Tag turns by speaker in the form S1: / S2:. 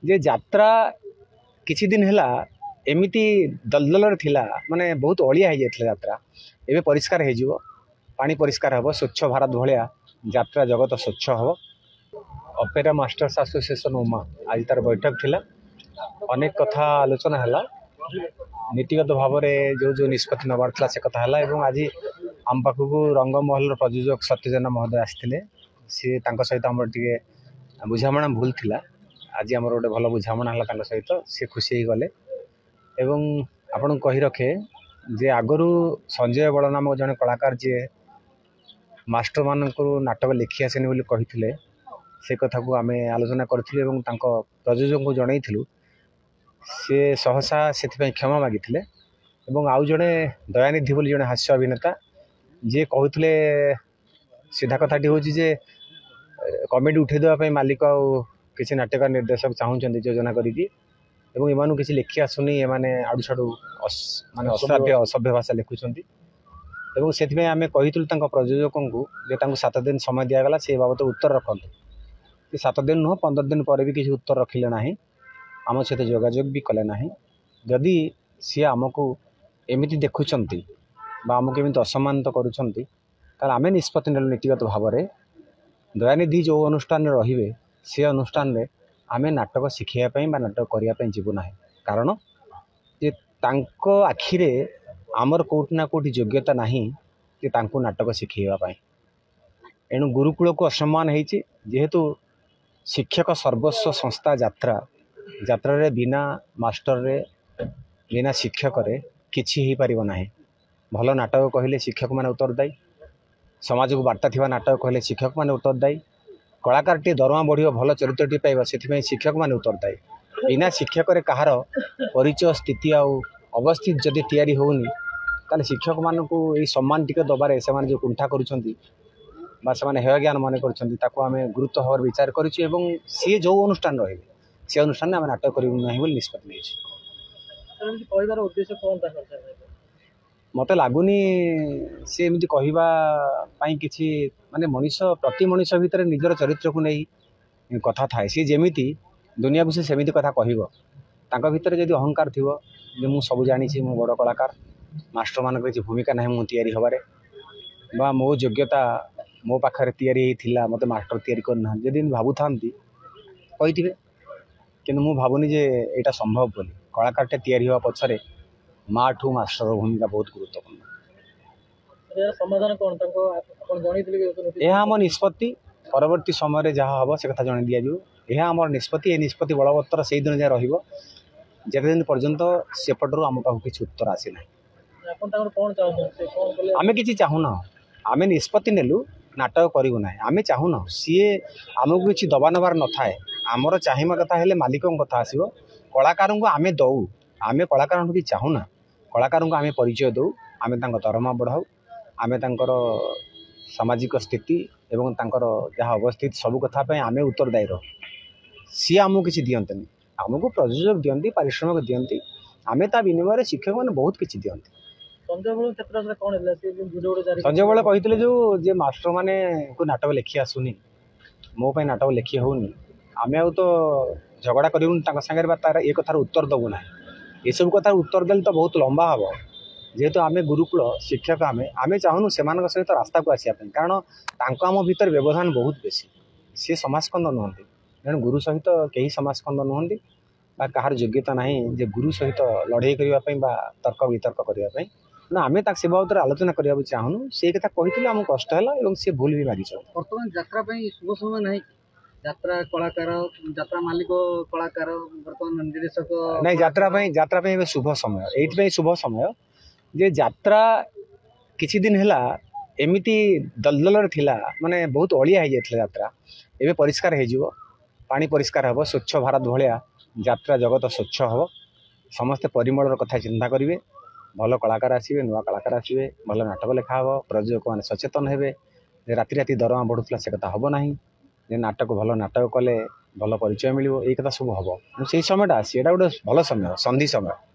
S1: जे यात्रा किछि दिन हैला एमिति दलदल थिला माने बहुत अलिया हो जाता यात्रा एवं परिष्कार हो पानी परिष्कार हम स्वच्छ भारत भाया यात्रा जगत स्वच्छ हम। अपेरा मास्टर्स एसोसिएशन उमा आज तार बैठक थिला अनेक कथा आलोचना है नीतिगत भाव में जो जो निष्पत्ति नबार था से कथा है। आज आम पाखक रंगमहल प्रयोजक सत्यजना महोदय आसते सी सहित आम टे बुझाणा भूल थिला आज आम गोटे भल बुझाणा है सहित सी खुशी गले। एवं आपन कही रखे जे आगरू संजय बल नामक जड़े कलाकार जी मास्टर मान नाटक लिखि आसेनि बोली कही से कथा को आम आलोचना करूँ प्रयोजक को जनईलु सी सहसा से क्षमा मागिले। आउ जड़े दयानिधि बोली जड़े हास्य अभिनेता जी कहते सीधा कथाटी हूँ जे कमेटी उठे देवाई मालिक किसी नाटक निर्देशक चाहूँगी योजना करी किसी लिखि आसुनी एमाने आड़ू साड़ू माने अश्राव्य असभ्य भाषा लिखुंट से आम कही प्रयोजक को 7 दिन समय दिगला से बाबद उत्तर रखते 7 दिन नुह 15 दिन पर भी किसी उत्तर रखिले ना आम सहित जोगाजोग भी कले ना। जदि सी आमको एमती देखुं आमको एमती असम्मानित करें निष्पत्ति नेलु नीतिगत भाव में दयानिधि जो अनुष्ठान रे से अनुष्ठान रे आमे नाटक शिखापी नाटक करने जीवु ना कारण जे तांको आखिरे आमर कोटि ना कोटि योग्यता नहीं कि तांको नाटक शिखापी एणु गुरुकुल को असम्मान होती जेहेतु शिक्षक सर्वस्व संस्था यात्रा यात्रा रे बिना मास्टर रे बिना शिक्षक रे किछि ही पारिबो नाही। भल नाटक कहले शिक्षक माने उत्तरदायी समाज को वार्ता थिबा नाटक कहले शिक्षक माने उत्तरदायी कलाकार टी दरमा बढ़ियो भल चरित्रटी पाइबा से शिक्षक माने उत्तरदायी बिना शिक्षक रे कहार परिचय स्थिति आउ अवस्थित जदि तैयारी होउनी ताले शिक्षक मान को यही सम्मान टिके दबारे से जो कुंठा करुछंती बा से हेय ज्ञान मन कर गुरुत्व भाव विचार कर सी जो अनुष्ठान रही से अनुष्ठान आम नाटक करूँ निष्पत्ति मत लगुनि सी एमती कहवाई कि माने मनीष प्रति मनीष भितर निजर चरित्र को नहीं कथा थाए सी जेमिति दुनिया को सेमती कथा कह भितर जदि अहंकार थी मु सब जानी मु बड़ कलाकार मास्टर मान किसी भूमिका ना मु तैयारी हबारे बा मो योग्यता मो पाखे या मत मास्टर तैयारी करना जदि भावु था कही कि मु भावुनी जे यहाँ संभव बोली कलाकार तैयारी हवा पछरे माँ ठू मास्टर भूमिका बहुत गुरुत्वपूर्ण।
S2: समाधान कौन
S1: यह आम निष्पत्ति परवर्ती समय जहाँ हम से कथा जन दि जाऊ यह आम निष्पत्ति ये निष्पत्ति बलवत्तर से दिन जहाँ रते दिन पर्यंत सेपटर आम पाक किसी उत्तर आसीना आम कि चाहूना आम निष्पत्ति नेलु नाटक करूँ ना आम चाहूना सी आमको किसी दबा नबार न थाए आमर चाहिए कथा है मालिक कथा आसो कलाकार को आम दऊ आम कलाकार कि चाहूना कलाकार को आम परिचय दऊ आम दरमा बढ़ाऊ आम सामाजिक स्थिति एवं जहाँ अवस्थित सब कथापी आम उत्तरदायी रह सी आमको किसी दियंतनी आमको प्रयोजक दियंती पारिश्रमिक दियंती आम ता विनिमय शिक्षक मैंने बहुत किसी दियंती। संजय बल कहते जो जे मास्टर माने को नाटक लिखि आसुनी मो पे नाटक लिखि होनी आम आ तो झगड़ा करूँ सागर तार ये कथार उत्तर दबू ना ये सब कथार उत्तर देले तो बहुत लंबा हम जेहेतु आम गुरुकुल शिक्षक आम चाहूँ से सहित रास्ता को आसापी कारण आम भीतर व्यवधान बहुत बेसी सी समाजस्कंद नुहति तेणु गुरु सहित कहीं समाजस्कंद नुहति कहार योग्यता ना जे गुरु सहित लड़े करने तर्क वितर्क करने ना आम से बाबद आलोचना करने चाहूँ से कथा कही आम कष्ट है सी भूल भी मागिच
S2: बर्तमान यात्रा शुभ समय ना यात्रा कलाकार यात्रा मालिक कलाकार बर्तमान निर्देशक
S1: नहीं यात्रा शुभ समय ये शुभ समय जे यात्रा किछि दिन हैला एमिति दलदल थिला माने बहुत अलिया हो जाता यात्रा एवं परिष्कार हो पानी परिष्कार हम स्वच्छ भारत भाया यात्रा जगत स्वच्छ हम समस्ते परिमल कथा चिंता करेंगे भल कलाकार आसवे नुआ कलाकार आसवे भल नाटक लिखा हम प्रयोजक मैंने सचेतन हे राति राति दरमा बढ़ुला से कथा हम ना जे नाटक भल नाटक कले भल परिचय मिल ये कथा सब हम से समय सी गोटे भल समय संधि समय।